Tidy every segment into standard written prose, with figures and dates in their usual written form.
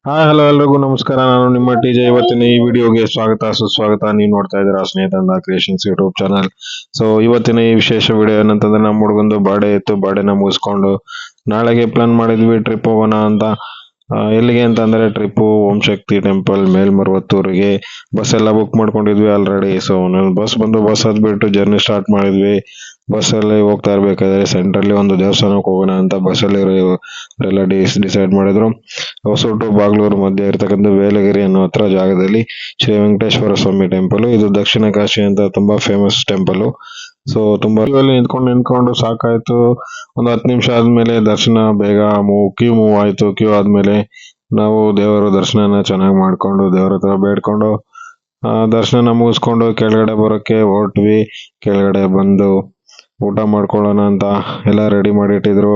Hi hello ಎಲ್ರಿಗೂ ನಮಸ್ಕಾರ. ನಾನು ನಿಮ್ಮ ಟಿಜೆ. ಇವತ್ತಿನ ಈ ವಿಡಿಯೋಗೆ ಸ್ವಾಗತ ಸುಸ್ವಾಗತ. ನೀವು ನೋಡ್ತಾ ಇದ್ದೀರಾ ಸ್ನೇಹಿತಂದ ಕ್ರಿಯೇಷನ್ಸ್ ಯೂಟ್ಯೂಬ್ ಚಾನಲ್. ಸೊ ಇವತ್ತಿನ ಈ ವಿಶೇಷ ವಿಡಿಯೋ ಏನಂತಂದ್ರೆ, ನಮ್ಮ ಹುಡುಗಂದು ಬರ್ಡೇ ಇತ್ತು. ಬರ್ಡೇನ ಮುಗಿಸ್ಕೊಂಡು ನಾಳೆಗೆ ಪ್ಲಾನ್ ಮಾಡಿದ್ವಿ ಟ್ರಿಪ್ ಹೋಗೋಣ ಅಂತ. ಎಲ್ಲಿಗೆ ಅಂತಂದ್ರೆ ಟ್ರಿಪ್ಪು ಓಂ ಶಕ್ತಿ ಟೆಂಪಲ್ ಮೇಲ್ಮರುವತ್ತೂರಿಗೆ ಬಸ್ ಎಲ್ಲ ಬುಕ್ ಮಾಡ್ಕೊಂಡಿದ್ವಿ ಆಲ್ರೆಡಿ. ಸೊ ಬಸ್ ಹತ್ಬಿಟ್ಟು ಜರ್ನಿ ಸ್ಟಾರ್ಟ್ ಮಾಡಿದ್ವಿ. ಬಸ್ಸಲ್ಲಿ ಹೋಗ್ತಾ ಇರ್ಬೇಕಾದ್ರೆ ಸೆಂಟ್ರಲ್ಲಿ ಒಂದು ದೇವಸ್ಥಾನಕ್ಕೆ ಹೋಗೋಣ ಅಂತ ಬಸ್ಸಲ್ಲಿ ಎಲ್ಲ ಡಿಸೈಡ್ ಮಾಡಿದ್ರು. ಹೊಸೂರು ಬಾಗ್ಲೂರು ಮಧ್ಯೆ ಇರ್ತಕ್ಕಂಥ ವೇಲಗಿರಿ ಅನ್ನೋ ಹತ್ರ ಜಾಗದಲ್ಲಿ ಶ್ರೀ ವೆಂಕಟೇಶ್ವರ ಸ್ವಾಮಿ ಟೆಂಪಲ್. ಇದು ದಕ್ಷಿಣ ಕಾಶಿ ಅಂತ ತುಂಬಾ ಫೇಮಸ್ ಟೆಂಪಲ್. ಸೊ ತುಂಬಾ ಅಲ್ಲಿ ನಿಂತ್ಕೊಂಡು ಸಾಕಾಯ್ತು. ಒಂದು 10 ನಿಮಿಷ ಆದ್ಮೇಲೆ ದರ್ಶನ ಬೇಗ ಕ್ಯೂ ಆಯ್ತು. ಕ್ಯೂ ಆದ್ಮೇಲೆ ನಾವು ದೇವರ ದರ್ಶನನ ಚೆನ್ನಾಗಿ ಮಾಡ್ಕೊಂಡು ದೇವರ ಹತ್ರ ಬೇಡ್ಕೊಂಡು ದರ್ಶನ ಮುಗಿಸ್ಕೊಂಡು ಕೆಳಗಡೆ ಬರೋಕ್ಕೆ ಹೊರಟ್ವಿ. ಕೆಳಗಡೆ ಬಂದು ಊಟ ಮಾಡ್ಕೊಳ್ಳೋಣ ಅಂತ ಎಲ್ಲ ರೆಡಿ ಮಾಡಿ ಇಟ್ಟಿದ್ರು.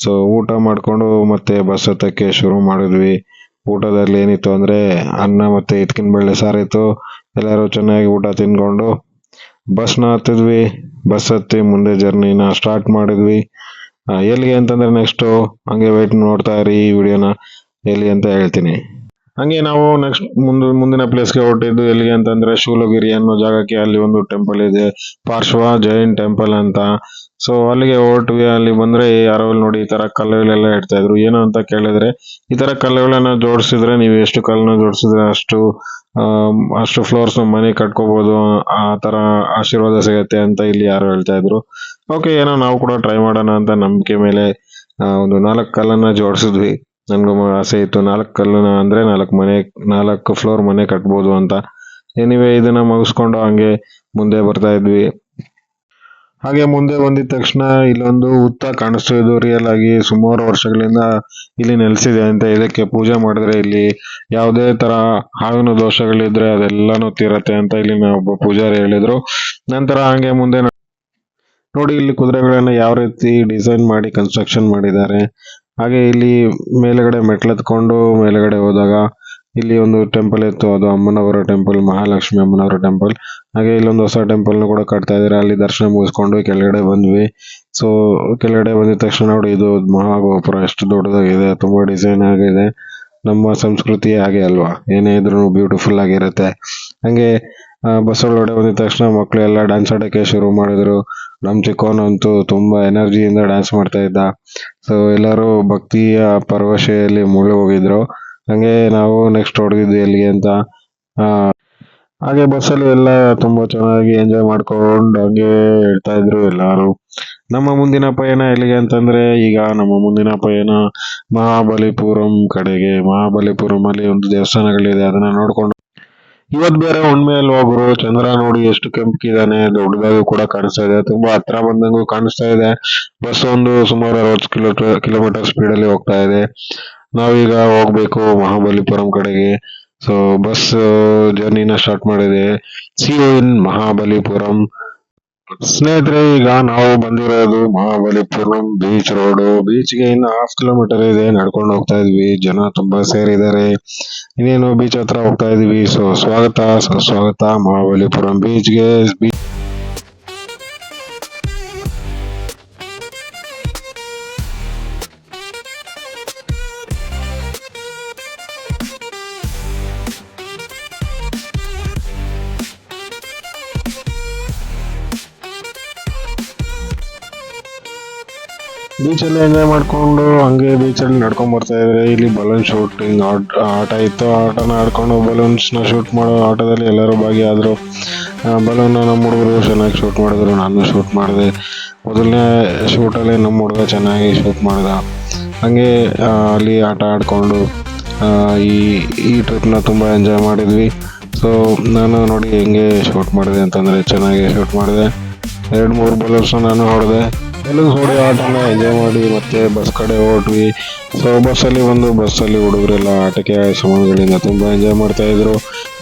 ಸೊ ಊಟ ಮಾಡ್ಕೊಂಡು ಮತ್ತೆ ಬಸ್ ಹತ್ತಕ್ಕೆ ಶುರು ಮಾಡಿದ್ವಿ. ಊಟದಲ್ಲಿ ಏನಿತ್ತು ಅಂದ್ರೆ ಅನ್ನ ಮತ್ತೆ ಇದ್ಕಿನ ಬೇಳೆ ಸಾರಿತ್ತು. ಎಲ್ಲರೂ ಚೆನ್ನಾಗಿ ಊಟ ತಿನ್ಕೊಂಡು ಬಸ್ನ ಹತ್ತಿದ್ವಿ. ಬಸ್ ಹತ್ತಿ ಮುಂದೆ ಜರ್ನಿನ ಸ್ಟಾರ್ಟ್ ಮಾಡಿದ್ವಿ. ಎಲ್ಲಿಗೆ ಅಂತಂದ್ರೆ ನೆಕ್ಸ್ಟ್ ಹಂಗೆ ವೇಟ್ ನೋಡ್ತಾ ಇರಿ ಈ ವಿಡಿಯೋನ, ಎಲ್ಲಿ ಅಂತ ಹೇಳ್ತೀನಿ. ಹಂಗೆ ನಾವು ನೆಕ್ಸ್ಟ್ ಮುಂದಿನ ಪ್ಲೇಸ್ಗೆ ಹೊರಟಿದ್ದು ಎಲ್ಲಿಗೆ ಅಂತಂದ್ರೆ ಶೂಲಗಿರಿ ಅನ್ನೋ ಜಾಗಕ್ಕೆ. ಅಲ್ಲಿ ಒಂದು ಟೆಂಪಲ್ ಇದೆ, ಪಾರ್ಶ್ವ ಜೈನ್ ಟೆಂಪಲ್ ಅಂತ. ಸೊ ಅಲ್ಲಿಗೆ ಹೊರಟ್ವಿ. ಅಲ್ಲಿ ಬಂದ್ರೆ ಯಾರೋ ನೋಡಿ ಈ ತರ ಕಲ್ಲುಗಳೆಲ್ಲ ಇಡ್ತಾ ಇದ್ರು. ಏನು ಅಂತ ಕೇಳಿದ್ರೆ, ಈ ತರ ಕಲ್ಲುಗಳನ್ನ ಜೋಡಿಸಿದ್ರೆ ನೀವು ಎಷ್ಟು ಕಲ್ಲನ್ನ ಜೋಡಿಸಿದ್ರೆ ಅಷ್ಟು ಫ್ಲೋರ್ಸ್ ಮನೆ ಕಟ್ಕೋಬಹುದು, ಆ ತರ ಆಶೀರ್ವಾದ ಸಿಗತ್ತೆ ಅಂತ ಇಲ್ಲಿ ಯಾರು ಹೇಳ್ತಾ ಇದ್ರು. ಓಕೆ, ಏನೋ ನಾವು ಕೂಡ ಟ್ರೈ ಮಾಡೋಣ ಅಂತ ನಂಬಿಕೆ ಮೇಲೆ ಒಂದು 4 ಕಲ್ಲನ್ನ ಜೋಡಿಸಿದ್ವಿ. ನನ್ಗೂ ಆಸೆ ಇತ್ತು 4 ಕಲ್ಲನ್ನ ಅಂದ್ರೆ 4 ಫ್ಲೋರ್ ಮನೆ ಕಟ್ಬೋದು ಅಂತ. ಎನಿವೇ ಇದನ್ನ ಮುಗಿಸ್ಕೊಂಡು ಹಂಗೆ ಮುಂದೆ ಬರ್ತಾ ಇದ್ವಿ. ಹಾಗೆ ಮುಂದೆ ಬಂದಿದ ತಕ್ಷಣ ಇಲ್ಲೊಂದು ಹುತ್ತ ಕಾಣಿಸ್ತು. ಇದು ರಿಯಲ್ ಆಗಿ ಸುಮಾರು ವರ್ಷಗಳಿಂದ ಇಲ್ಲಿ ನೆಲೆಸಿದೆ ಅಂತ. ಇದಕ್ಕೆ ಪೂಜೆ ಮಾಡಿದ್ರೆ ಇಲ್ಲಿ ಯಾವುದೇ ತರ ಹಾವಿನ ದೋಷಗಳಿದ್ರೆ ಅದೆಲ್ಲಾನು ತೀರತ್ತೆ ಅಂತ ಇಲ್ಲಿ ಒಬ್ಬ ಪೂಜಾರಿ ಹೇಳಿದ್ರು. ನಂತರ ಹಂಗೆ ಮುಂದೆ ನೋಡಿ, ಇಲ್ಲಿ ಕುದುರೆಗಳನ್ನ ಯಾವ ರೀತಿ ಡಿಸೈನ್ ಮಾಡಿ ಕನ್ಸ್ಟ್ರಕ್ಷನ್ ಮಾಡಿದ್ದಾರೆ. ಹಾಗೆ ಇಲ್ಲಿ ಮೇಲ್ಗಡೆ ಮೆಟ್ಲೆತ್ಕೊಂಡು ಮೇಲ್ಗಡೆ ಹೋದಾಗ ಇಲ್ಲಿ ಒಂದು ಟೆಂಪಲ್ ಇತ್ತು, ಅದು ಅಮ್ಮನವರ ಟೆಂಪಲ್, ಮಹಾಲಕ್ಷ್ಮಿ ಅಮ್ಮನವರ ಟೆಂಪಲ್. ಹಾಗೆ ಇಲ್ಲೊಂದು ಹೊಸ ಟೆಂಪಲ್ ನ ಕೂಡ ಕಟ್ತಾ ಇದಾರೆ. ಅಲ್ಲಿ ದರ್ಶನ ಮುಗಿಸ್ಕೊಂಡು ಕೆಳಗಡೆ ಬಂದ್ವಿ. ಸೊ ಕೆಳಗಡೆ ಬಂದಿದ ತಕ್ಷಣ ನೋಡಿ, ಇದು ಮಹಾಗೋಪುರ ಎಷ್ಟು ದೊಡ್ಡದಾಗಿದೆ, ತುಂಬಾ ಡಿಸೈನ್ ಆಗಿದೆ. ನಮ್ಮ ಸಂಸ್ಕೃತಿ ಹಾಗೆ ಅಲ್ವಾ, ಏನೇ ಇದ್ರು ಬ್ಯೂಟಿಫುಲ್ ಆಗಿರುತ್ತೆ. ಹಂಗೆ ಬಸ್ ಒಳಗಡೆ ಬಂದಿದ ತಕ್ಷಣ ಮಕ್ಕಳು ಎಲ್ಲ ಡ್ಯಾನ್ಸ್ ಆಡಕ್ಕೆ ಶುರು ಮಾಡಿದ್ರು. ನಮ್ ಚಿಕ್ಕವನಂತೂ ತುಂಬಾ ಎನರ್ಜಿಯಿಂದ ಡ್ಯಾನ್ಸ್ ಮಾಡ್ತಾ ಇದ್ದ. ಸೊ ಎಲ್ಲರೂ ಭಕ್ತಿಯ ಪರವಶೆಯಲ್ಲಿ ಮುಳುಗಿ ಹೋಗಿದ್ರು. ಹಂಗೆ ನಾವು ನೆಕ್ಸ್ಟ್ ಹೊಡೆದಿದ್ವಿ ಎಲ್ಲಿಗೆ ಅಂತ. ಹಾಗೆ ಬಸ್ಸಲ್ಲಿ ಎಲ್ಲ ತುಂಬಾ ಚೆನ್ನಾಗಿ ಎಂಜಾಯ್ ಮಾಡ್ಕೊಂಡು ಹಂಗೆ ಹೇಳ್ತಾ ಇದ್ರು ಎಲ್ಲಾರು. ನಮ್ಮ ಮುಂದಿನ ಪಯಣ ಎಲ್ಲಿಗೆ ಅಂತಂದ್ರೆ, ಈಗ ನಮ್ಮ ಮುಂದಿನ ಪಯಣ ಮಹಾಬಲಿಪುರಂ ಕಡೆಗೆ. ಮಹಾಬಲಿಪುರಂ ಅಲ್ಲಿ ಒಂದು ದೇವಸ್ಥಾನಗಳಿದೆ, ಅದನ್ನ ನೋಡ್ಕೊಂಡು ಇವತ್ ಬೇರೆ ಹುಣ್ಮೆ ಅಲ್ವಾ ಗುರು. ಚಂದ್ರ ನೋಡಿ ಎಷ್ಟು ಕೆಂಪಗಿದಾನೆ, ದೊಡ್ಡದಾಗಿ ಕೂಡ ಕಾಣಿಸ್ತಾ ಇದೆ, ತುಂಬಾ ಹತ್ರ ಬಂದಂಗೂ ಕಾಣಿಸ್ತಾ ಇದೆ. ಬಸ್ ಒಂದು ಸುಮಾರು 60 ಕಿಲೋಮೀಟರ್ ಸ್ಪೀಡ್ ಅಲ್ಲಿ ಹೋಗ್ತಾ ಇದೆ. ನಾವೀಗ ಹೋಗ್ಬೇಕು ಮಹಾಬಲಿಪುರಂ ಕಡೆಗೆ. ಸೊ ಬಸ್ ಜರ್ನಿನ ಸ್ಟಾರ್ಟ್ ಮಾಡಿದೆ. See you in Mahabalipuram. ಸ್ನೇಹಿತರೆ, ಈಗ ನಾವು ಬಂದಿರೋದು ಮಹಾಬಲಿಪುರಂ ಬೀಚ್ ರೋಡ್. ಬೀಚ್ಗೆ ಇನ್ನು 1/2 ಕಿಲೋಮೀಟರ್ ಇದೆ, ನಡ್ಕೊಂಡು ಹೋಗ್ತಾ ಇದ್ವಿ. ಜನ ತುಂಬಾ ಸೇರಿದ್ದಾರೆ. ಇನ್ನೇನು ಬೀಚ್ ಹತ್ರ ಹೋಗ್ತಾ ಇದೀವಿ. ಸೊ ಸ್ವಾಗತ ಮಹಾಬಲಿಪುರಂ ಬೀಚ್ಗೆ. ಬೀಚಲ್ಲಿ ಎಂಜಾಯ್ ಮಾಡ್ಕೊಂಡು ಹಂಗೆ ಬೀಚಲ್ಲಿ ನಡ್ಕೊಂಡ್ ಬರ್ತಾ ಇದ್ರೆ ಇಲ್ಲಿ ಬಲೂನ್ ಶೂಟಿಂಗ್ ಆಟ ಇತ್ತು. ಆಟನ ಆಡ್ಕೊಂಡು ಬಲೂನ್ಸ್ ನ ಶೂಟ್ ಮಾಡೋ ಆಟದಲ್ಲಿ ಎಲ್ಲರೂ ಭಾಗಿಯಾದ್ರು. ಬಲೂನ್ ನಮ್ಮ ಹುಡುಗರು ಚೆನ್ನಾಗಿ ಶೂಟ್ ಮಾಡಿದ್ರು, ನಾನು ಶೂಟ್ ಮಾಡಿದೆ. ಮೊದಲನೇ ಶೂಟಲ್ಲಿ ನಮ್ಮ ಹುಡುಗ ಚೆನ್ನಾಗಿ ಶೂಟ್ ಮಾಡ್ದ. ಹಂಗೆ ಅಲ್ಲಿ ಆಟ ಆಡ್ಕೊಂಡು ಈ ಟ್ರಿಪ್ನ ತುಂಬ ಎಂಜಾಯ್ ಮಾಡಿದ್ವಿ. ಸೊ ನಾನು ನೋಡಿ ಹೆಂಗೆ ಶೂಟ್ ಮಾಡಿದೆ ಅಂತಂದರೆ, ಚೆನ್ನಾಗಿ ಶೂಟ್ ಮಾಡಿದೆ. 2-3 ಬಲೂನ್ಸ್ನ ನಾನು ಹೊಡೆದೆ. ಬಲೂನ್ಸ್ ಹೊಡೆ ಆಟನ ಎಂಜಾಯ್ ಮಾಡಿ ಮತ್ತೆ ಬಸ್ ಕಡೆ ಹೊರಟ್ವಿ. ಸೊ ಬಸ್ಸಲ್ಲಿ ಹುಡುಗರೆಲ್ಲ ಆಟಕ್ಕೆ ಸಾಮಾನುಗಳಿಂದ ತುಂಬ ಎಂಜಾಯ್ ಮಾಡ್ತಾ ಇದ್ರು.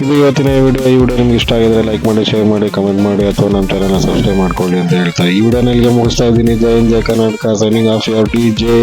ಇದು ಇವತ್ತಿನ ವಿಡಿಯೋ. ಈ ವಿಡಿಯೋ ನಿಮ್ಗೆ ಇಷ್ಟ ಆಗಿದ್ರೆ ಲೈಕ್ ಮಾಡಿ, ಶೇರ್ ಮಾಡಿ, ಕಮೆಂಟ್ ಮಾಡಿ, ಅಥವಾ ನಮ್ಮ ಚಾನಲ್ನ ಸಬ್ಸ್ಕ್ರೈಬ್ ಮಾಡ್ಕೊಳ್ಳಿ ಅಂತ ಹೇಳ್ತಾ ಈ ವಿಡಿಯೋನ ಇಲ್ಲಿಗೆ ಮುಗಿಸ್ತಾ ಇದ್ದೀನಿ. Jai Hind, Jai Karnataka, signing off your TJ.